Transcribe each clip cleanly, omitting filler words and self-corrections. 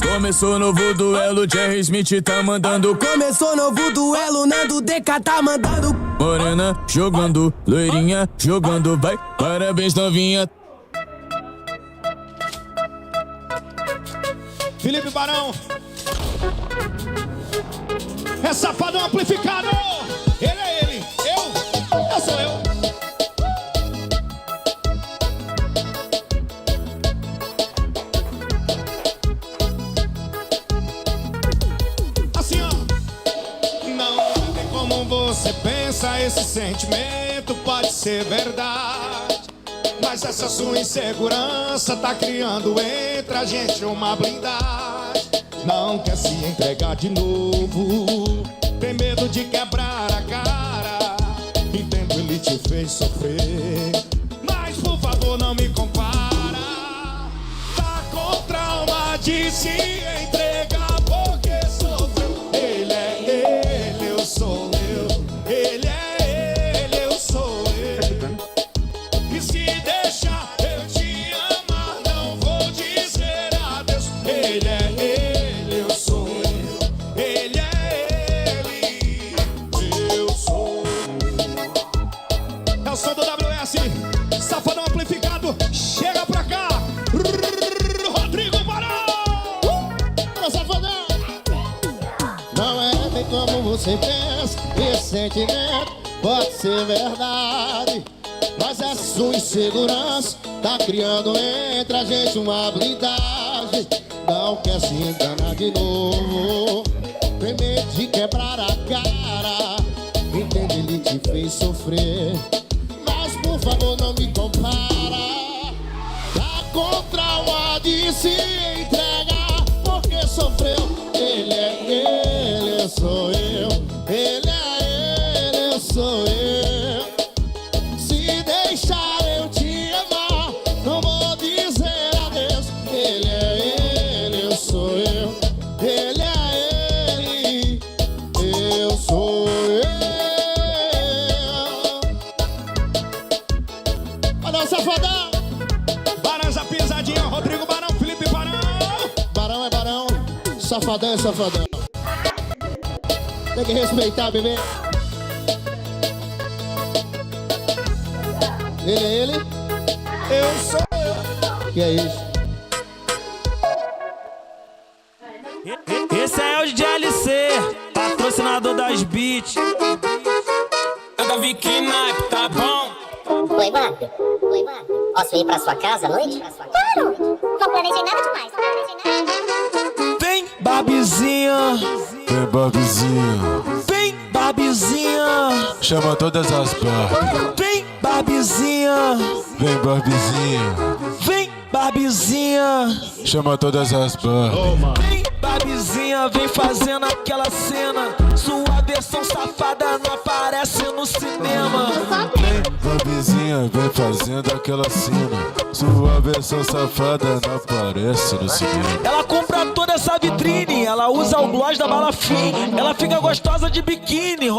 Começou novo duelo, Jerry Smith tá mandando. Começou novo duelo, Nando DK tá mandando. Morena jogando, loirinha jogando, vai, parabéns novinha. Felipe Barão é safadão amplificado. Ele é ele, eu sou eu. Assim ó, não tem como você pensa, esse sentimento pode ser verdade, mas essa sua insegurança tá criando entre a gente uma blindagem. Não quer se entregar de novo, tem medo de quebrar a cara. Entendo, ele te fez sofrer, mas por favor não me compara. Tá com trauma de se entregar porque sofreu. Ele é ele, eu sou eu. Ele é ele, eu sou eu. E se deixar eu te amar, não vou dizer adeus. Ele é ele, eu sou eu. Ele é ele, eu sou eu. É o som do WS, safadão amplificado. Chega pra cá, Rodrigo Barão. Safadão. Não é bem como você pensa, esse sentimento pode ser verdade, mas essa sua insegurança tá criando entre a gente uma blindagem. Não quer se enganar de novo, tem medo de quebrar a cara. Entende, ele te fez sofrer, mas por favor não me compara. Tá com trauma de se entregar porque sofreu. Ele é ele, eu sou eu. Ele é ele, eu sou eu. Se deixar eu te amar, não vou dizer adeus. Ele é ele, eu sou eu. Ele é ele, eu sou eu. Olha o safadão. Barão, essa pisadinha, Rodrigo Barão, Felipe Barão. Barão é barão, safadão é safadão. Tem que respeitar, bebê. Ele é ele? Eu sou eu. Que é isso? Esse é o DLC, patrocinador das beats. É da Vicky Naipe, tá bom? Oi, Wagner. Posso ir pra sua casa à noite? Claro! Não planejei nada demais. Vem, Babizinha. Vem, Babizinha. Vem, Babizinha. Chama todas as Barbie. Vem, Babizinha. Vem, Barbizinha. Vem, Babizinha. Chama todas as Barbie. Vem, Babizinha, vem fazendo aquela cena. Sua versão safada não aparece no cinema. Vem, Barbizinha, vem fazendo aquela cena. Sua versão safada não aparece no cinema. Ela compra toda essa vitrine, ela usa o gloss da Balafim. Ela fica gostosa de biquíni.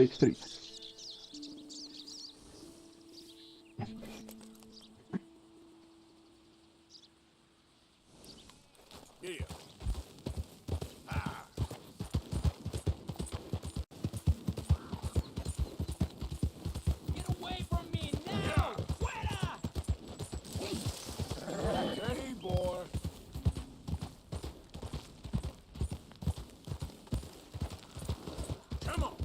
Stage 3. Yeah. Get away from me now! Fuera! Okay, boy. Come on.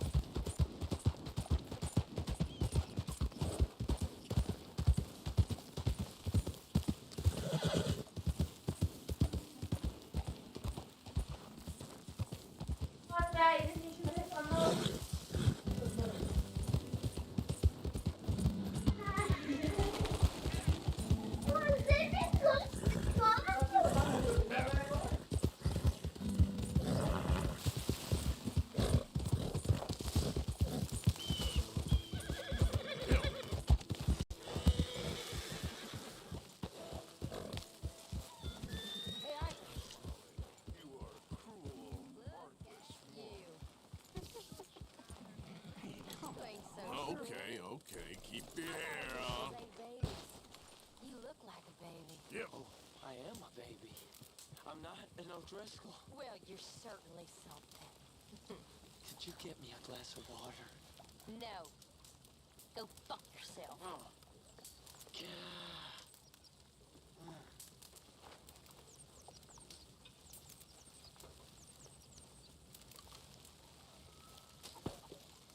Okay, keep your hair on. You look like a baby. Yep. Oh, I am a baby. I'm not an O'Driscoll. Well, you're certainly something. Could you get me a glass of water? No. Go fuck yourself. Oh.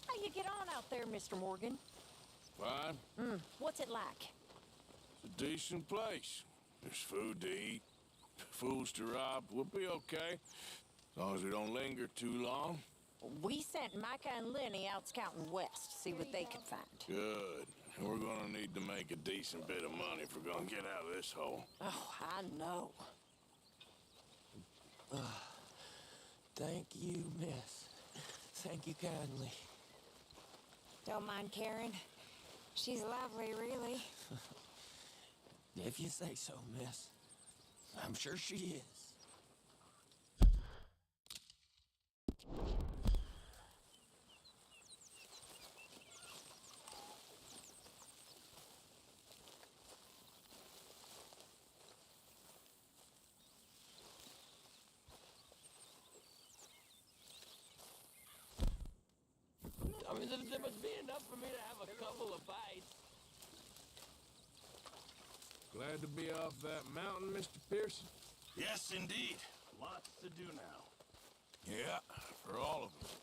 How you get on out there, Mr. Morgan? Fine. What's it like? It's a decent place. There's food to eat, fools to rob. We'll be okay. As long as we don't linger too long. We sent Micah and Lenny out scouting west to see what they could find. Good. And we're gonna need to make a decent bit of money if we're gonna get out of this hole. Oh, I know. Thank you, miss. Thank you kindly. Don't mind Karen. She's lovely, really. If you say so, miss. I'm sure she is. I mean, there must be enough for me to have a couple of bites. Glad to be off that mountain, Mr. Pearson? Yes, indeed. Lots to do now. Yeah, for all of us.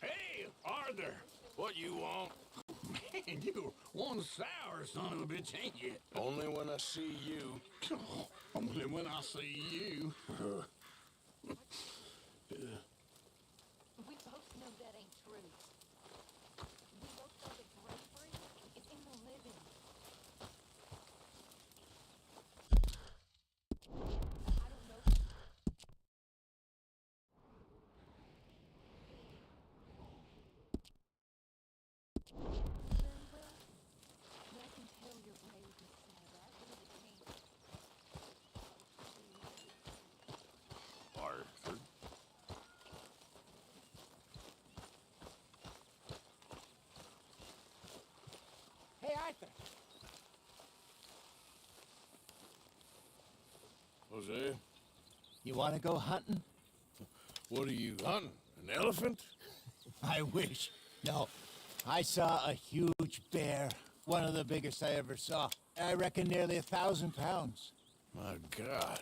Hey, Arthur! What you want? Man, you're one sour son of a bitch, ain't you? Only when I see you. Only when I see you. We both know that ain't true. We both know that bravery is in the living. I don't know. I can tell you're brave, Miss Sarah. I really can't. Arthur. Hey, Arthur. Jose, You want to go hunting? what are you hunting? An elephant? I wish. No. I saw a huge bear. One of the biggest I ever saw. I reckon nearly 1,000 pounds. My God.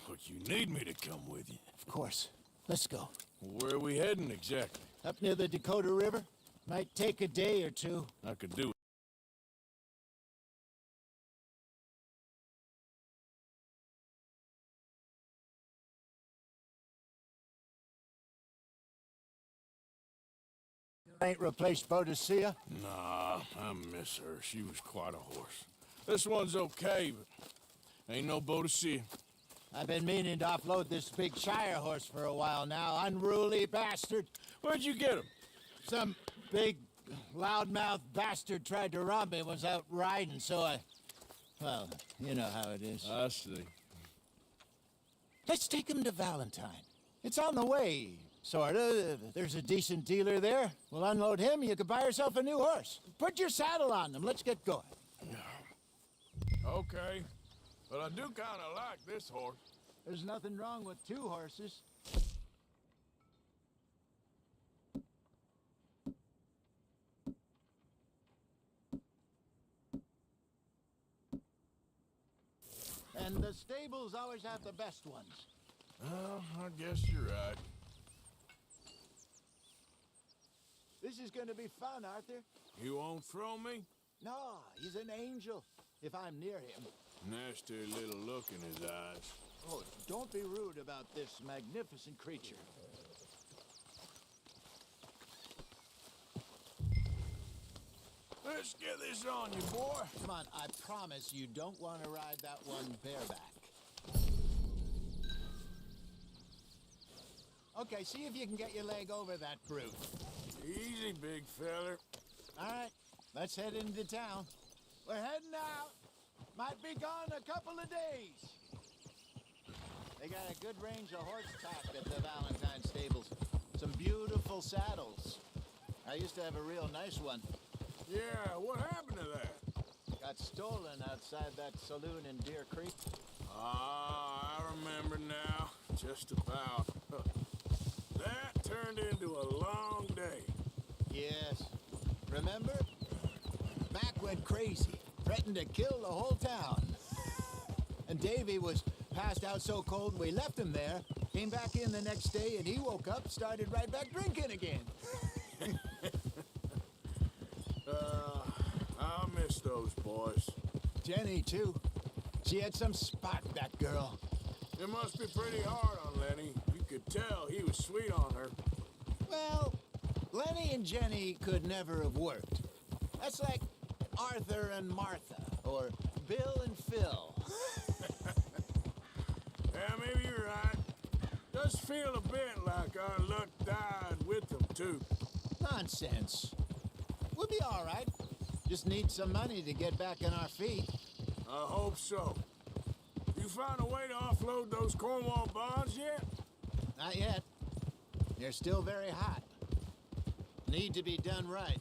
But you need me to come with you. Of course. Let's go. Where are we heading exactly? Up near the Dakota River. Might take a day or two. I could do it. Ain't replaced Boadicea? Nah, I miss her. She was quite a horse. This one's okay, but ain't no Boadicea. I've been meaning to offload this big Shire horse for a while now. Unruly bastard. Where'd you get him? Some big, loudmouth bastard tried to rob me when I was out riding, so I... Well, you know how it is. I see. Let's take him to Valentine. It's on the way. Sorta. There's a decent dealer there. We'll unload him, you can buy yourself a new horse. Put your saddle on them. Let's get going. Okay, but I do kind of like this horse. There's nothing wrong with two horses. And the stables always have the best ones. Well, I guess you're right. This is gonna be fun, Arthur. You won't throw me? No, he's an angel. If I'm near him. Nasty little look in his eyes. Oh, don't be rude about this magnificent creature. Let's get this on you, boy. Come on, I promise you don't want to ride that one bareback. Okay, see if you can get your leg over that brute. Easy, big feller. All right, let's head into town. We're heading out. Might be gone a couple of days. They got a good range of horse tack at the Valentine stables. Some beautiful saddles. I used to have a real nice one. Yeah, what happened to that? Got stolen outside that saloon in Deer Creek. Ah, I remember now. Just about. That turned into a long day. Yes. Remember? Mac went crazy. Threatened to kill the whole town. And Davy was passed out so cold we left him there. Came back in the next day and he woke up, started right back drinking again. I miss those boys. Jenny, too. She had some spark, that girl. It must be pretty hard on Lenny. You could tell he was sweet on her. Well, Lenny and Jenny could never have worked. That's like Arthur and Martha, or Bill and Phil. Yeah, maybe you're right. Does feel a bit like our luck died with them, too. Nonsense. We'll be all right. Just need some money to get back on our feet. I hope so. You find a way to offload those Cornwall bonds yet? Not yet. They're still very hot. Need to be done right.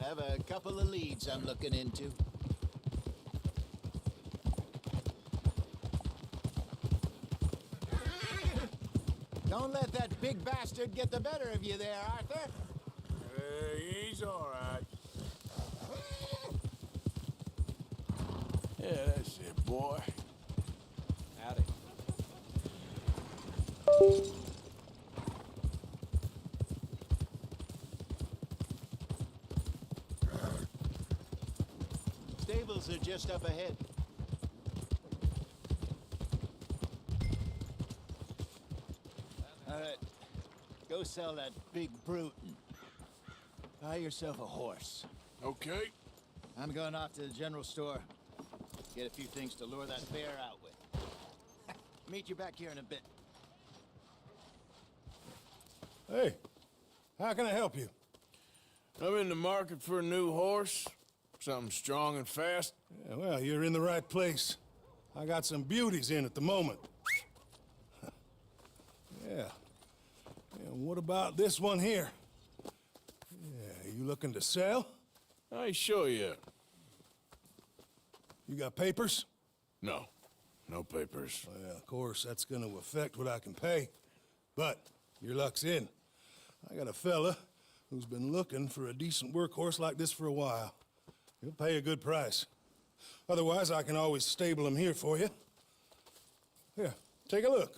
Have a couple of leads I'm looking into. Don't let that big bastard get the better of you there, Arthur. He's all right. Yeah, that's it, boy. Howdy. Stables are just up ahead. All right, go sell that big brute and buy yourself a horse. Okay. I'm going off to the general store. Get a few things to lure that bear out with. Meet you back here in a bit. Hey, how can I help you? I'm in the market for a new horse. Something strong and fast. Yeah, well, you're in the right place. I got some beauties in at the moment. Yeah. And what about this one here? Yeah, you looking to sell? I sure you. You got papers? No. No papers. Well, of course, that's gonna affect what I can pay. But your luck's in. I got a fella who's been looking for a decent workhorse like this for a while. He'll pay a good price. Otherwise, I can always stable him here for you. Here, take a look.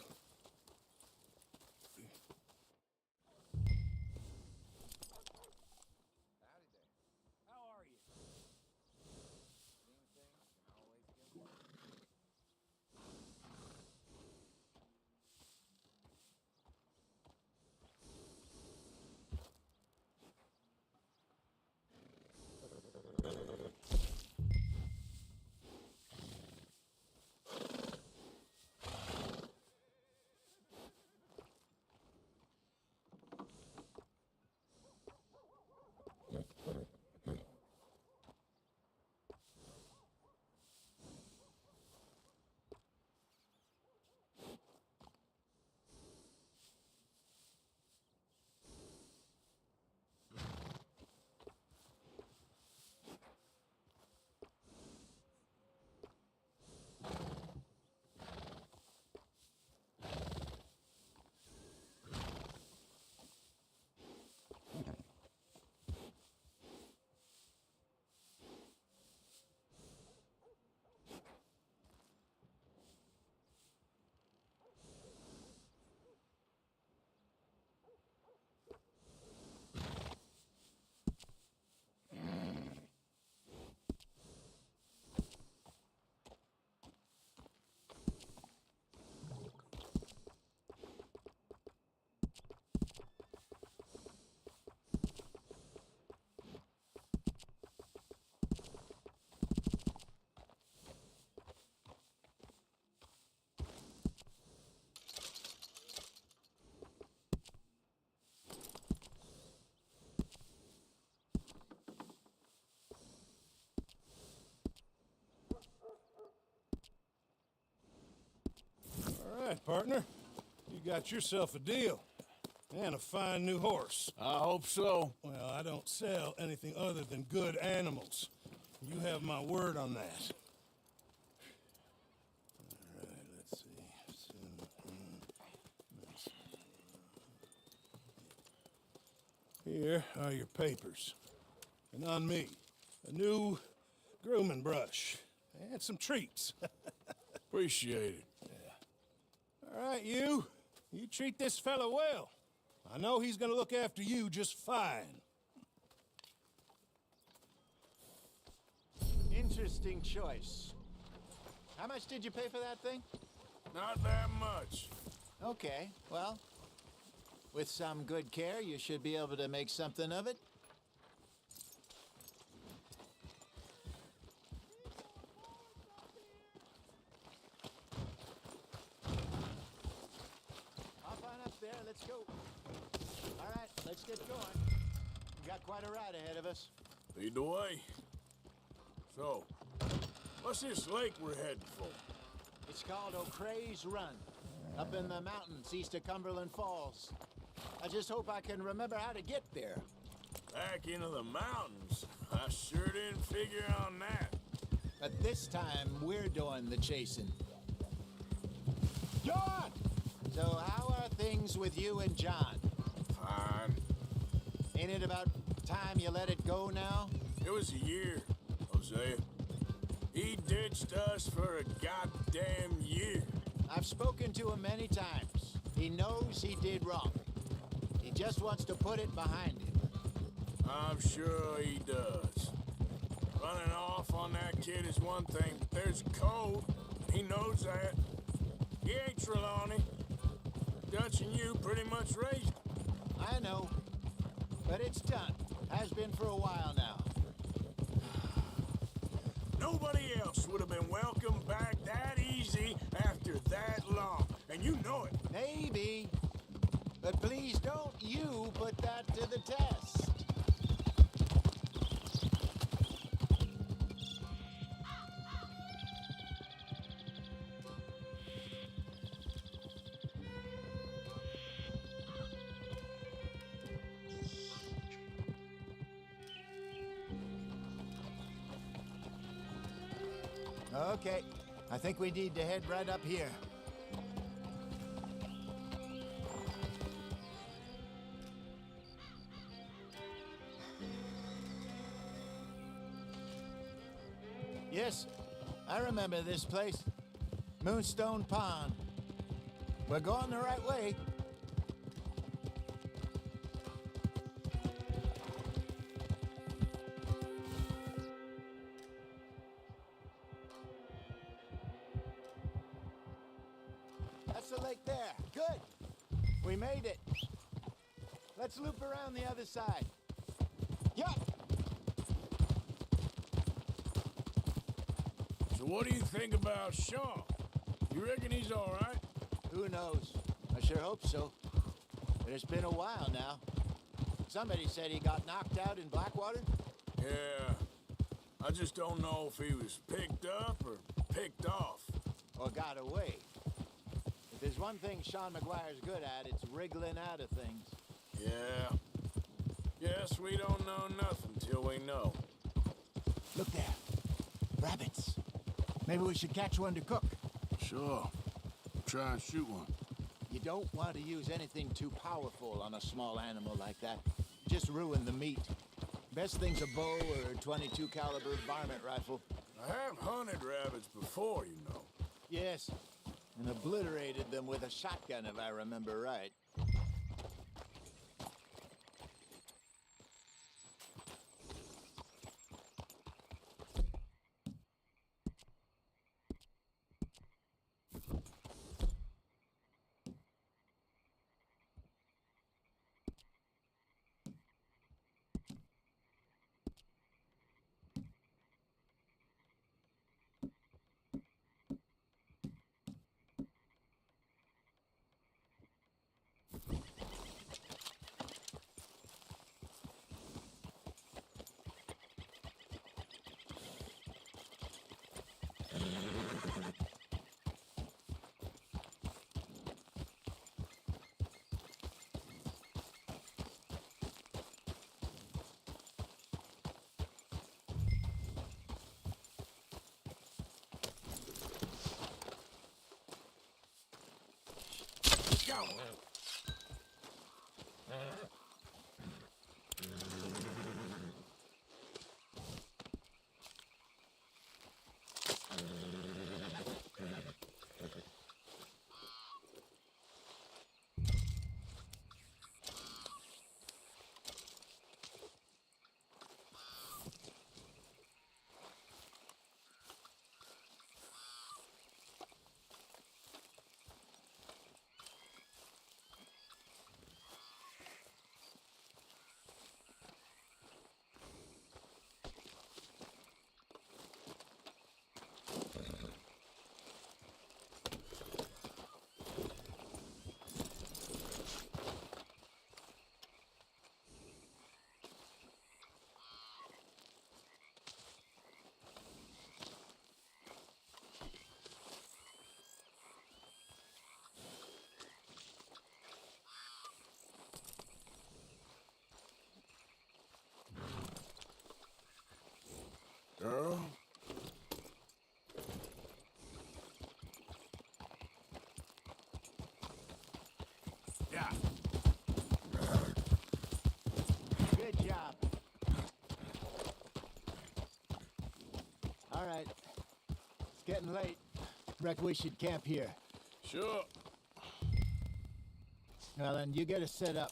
right, partner. You got yourself a deal. And a fine new horse. I hope so. Well, I don't sell anything other than good animals. You have my word on that. All right, let's see. Here are your papers. And on me, a new grooming brush. And some treats. Appreciate it. All right, you treat this fella well. I know he's gonna look after you just fine. Interesting choice. How much did you pay for that thing? Not that much. Okay, well, with some good care, you should be able to make something of it. Hop on up there, let's go. All right, let's get going. We've got quite a ride ahead of us. Lead the way. So, what's this lake we're heading for? It's called O'Creagh's Run, up in the mountains east of Cumberland Falls. I just hope I can remember how to get there. Back into the mountains? I sure didn't figure on that. But this time, we're doing the chasing. John! So how are things with you and John? Fine. Ain't it about time you let it go now? It was a year, Hosea. He ditched us for a goddamn year. I've spoken to him many times. He knows he did wrong. He just wants to put it behind him. I'm sure he does. Running off on that kid is one thing, but there's code. He knows that. He ain't Trelawney. Dutch and you pretty much raised him. I know. But it's done. Has been for a while now. Nobody else would have been welcomed back that easy after that long. And you know it. Maybe. But please don't you put that to the test. Okay, I think we need to head right up here. Yes, I remember this place. Moonstone Pond. We're going the right way. That's the lake there. Good. We made it. Let's loop around the other side. Yup. So what do you think about Sean? You reckon he's all right? Who knows? I sure hope so. But it's been a while now. Somebody said he got knocked out in Blackwater? Yeah. I just don't know if he was picked up or picked off. Or got away. If there's one thing Sean McGuire's good at, it's wriggling out of things. Yeah. Guess we don't know nothing till we know. Look there. Rabbits. Maybe we should catch one to cook. Sure. Try and shoot one. You don't want to use anything too powerful on a small animal like that. Just ruin the meat. Best thing's a bow or a .22 caliber varmint rifle. I have hunted rabbits before, you know. Yes, and obliterated them with a shotgun if I remember right. go. Girl? Yeah. Good job. All right. It's getting late. Reckon we should camp here. Sure. Well, then you get us set up.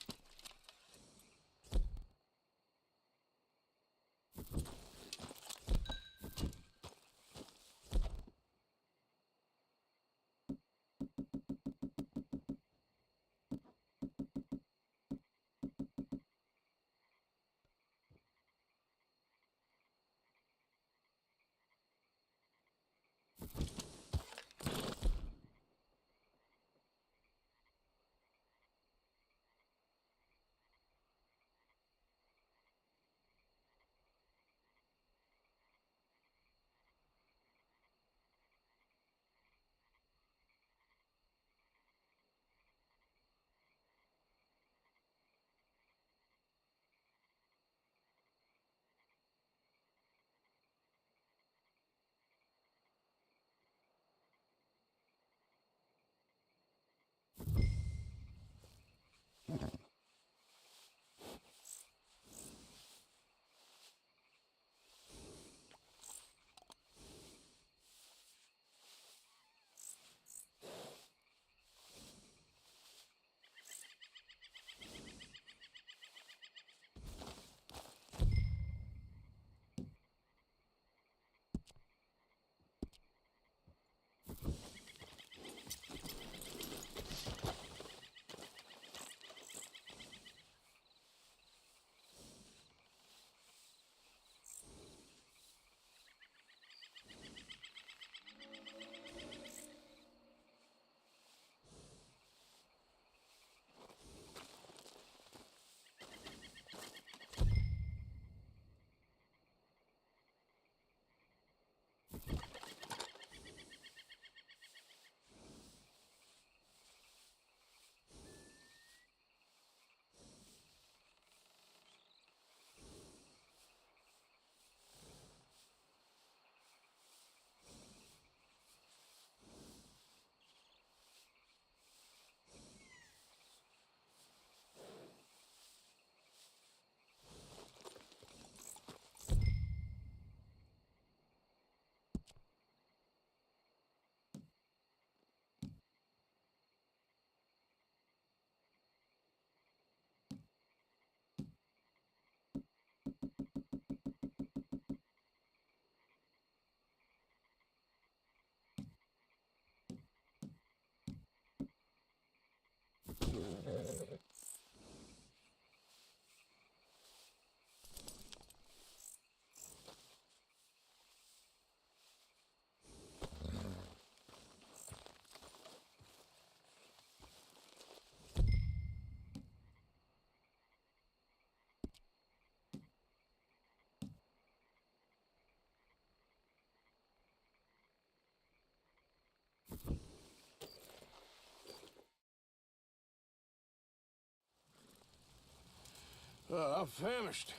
I'm famished.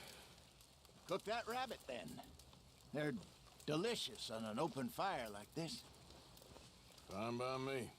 Cook that rabbit, then. They're delicious on an open fire like this. Fine by me.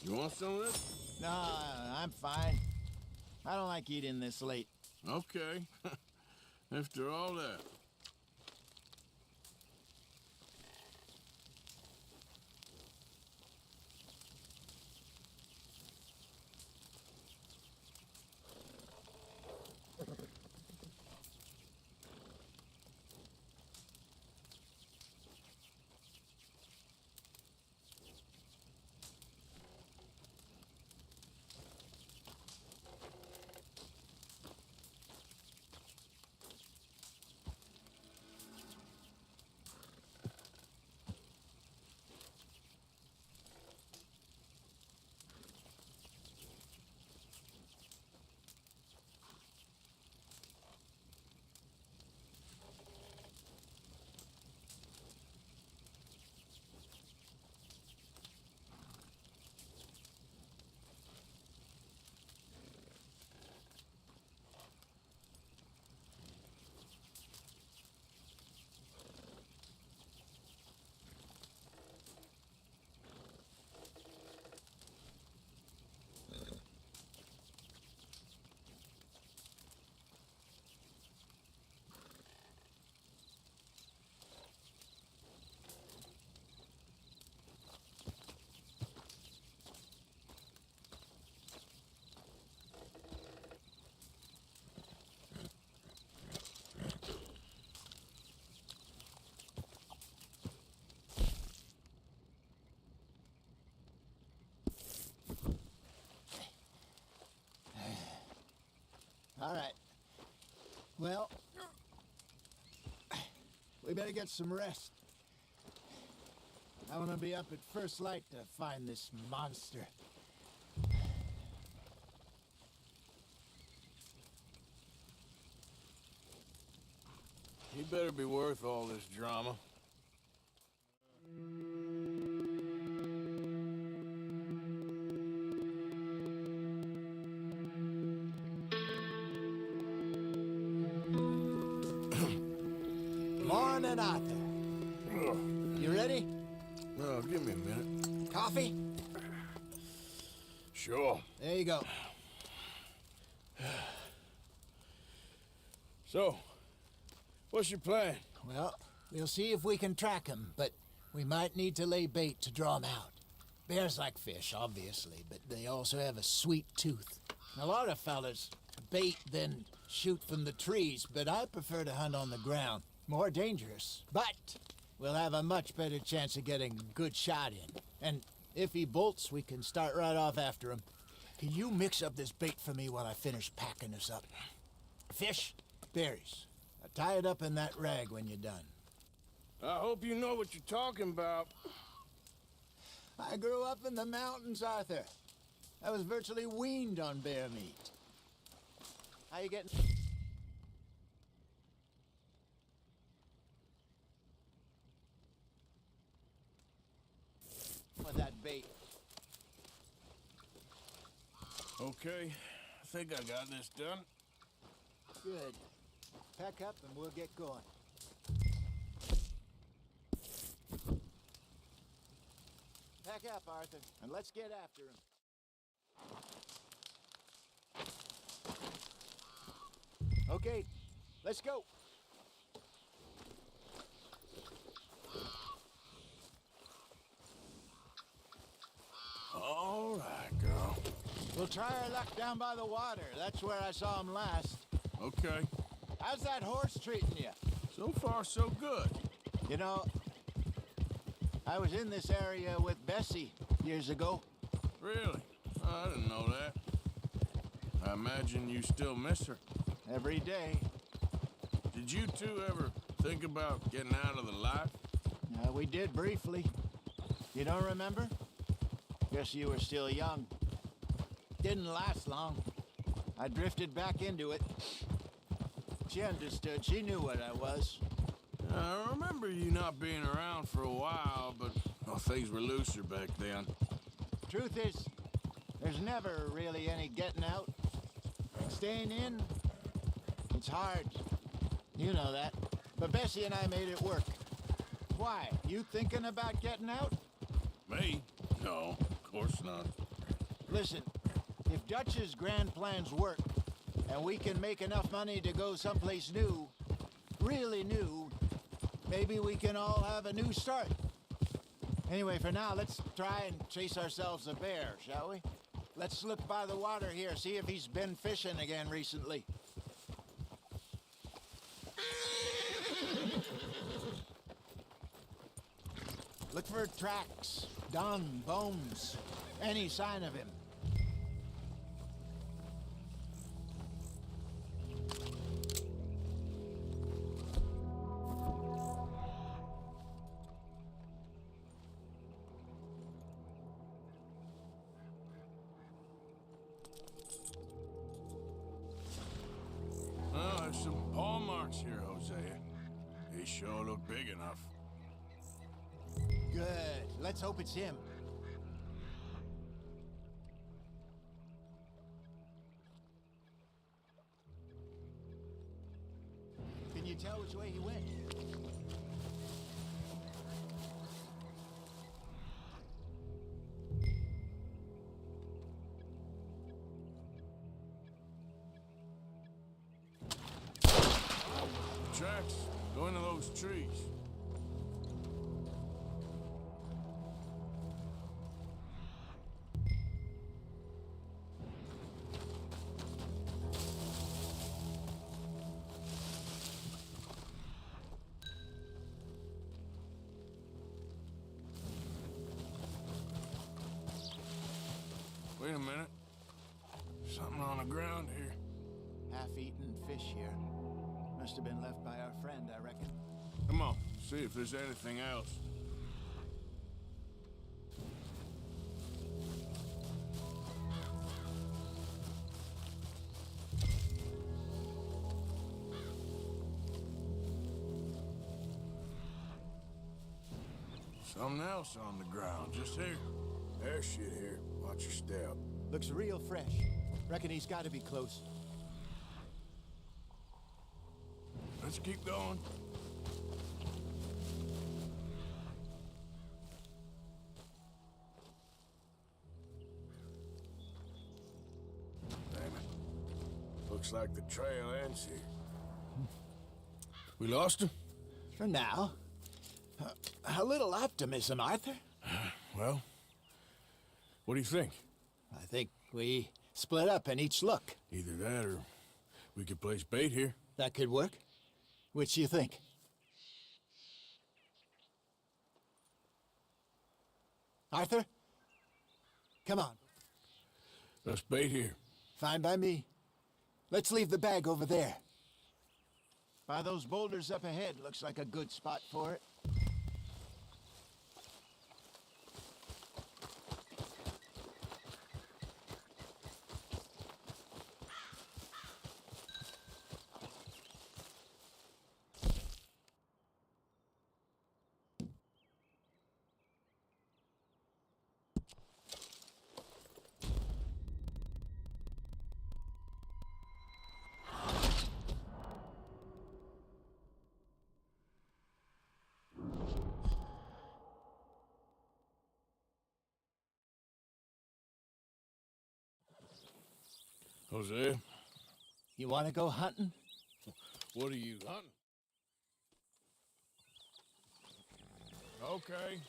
You want some of this? No, I'm fine. I don't like eating this late. Okay. After all that. All right. Well, we better get some rest. I want to be up at first light to find this monster. He better be worth all this drama. Morning, Arthur. You ready? Well, give me a minute. Coffee? Sure. There you go. So, what's your plan? Well, we'll see if we can track him, but we might need to lay bait to draw him out. Bears like fish, obviously, but they also have a sweet tooth. A lot of fellas bait, then shoot from the trees, but I prefer to hunt on the ground. More dangerous, but we'll have a much better chance of getting a good shot in. And if he bolts, we can start right off after him. Can you mix up this bait for me while I finish packing this up? Fish, berries. Tie it up in that rag when you're done. I hope you know what you're talking about. I grew up in the mountains, Arthur. I was virtually weaned on bear meat. How you getting? With that bait. Okay, I think I got this done. Good. Pack up and we'll get going. Pack up, Arthur, and let's get after him. Okay, let's go. We'll try our luck down by the water. That's where I saw him last. Okay. How's that horse treating you? So far, so good. You know, I was in this area with Bessie years ago. Really? Oh, I didn't know that. I imagine you still miss her. Every day. Did you two ever think about getting out of the life? We did briefly. You don't remember? Guess you were still young. Didn't last long. I drifted back into it. She understood. She knew what I was. I remember you not being around for a while, but well, things were looser back then. Truth is, there's never really any getting out. Staying in, it's hard. You know that. But Bessie and I made it work. Why? You thinking about getting out? Me? No, of course not. Listen, if Dutch's grand plans work, and we can make enough money to go someplace new, really new, maybe we can all have a new start. Anyway, for now, let's try and chase ourselves a bear, shall we? Let's look by the water here, see if he's been fishing again recently. Look for tracks, dung, bones, any sign of him. Well, there's some paw marks here, Hosea. They sure look big enough. Good. Let's hope it's him. Can you tell which way he went? Tracks go into those trees. Wait a minute. Something on the ground here. Half-eaten fish here. Must have been left by our friend, I reckon. Come on, see if there's anything else. Something else on the ground, just here. There's shit here. Watch your step. Looks real fresh. Reckon he's got to be close. Let's keep going. Damn it. Looks like the trail ends here. We lost him? For now. A little optimism, Arthur. Well, what do you think? I think we split up and each look. Either that or we could place bait here. That could work. Which do you think? Arthur? Come on. Let's bait here. Fine by me. Let's leave the bag over there. By those boulders up ahead, looks like a good spot for it. Hosea, You want to go hunting? what are you hunting? Okay,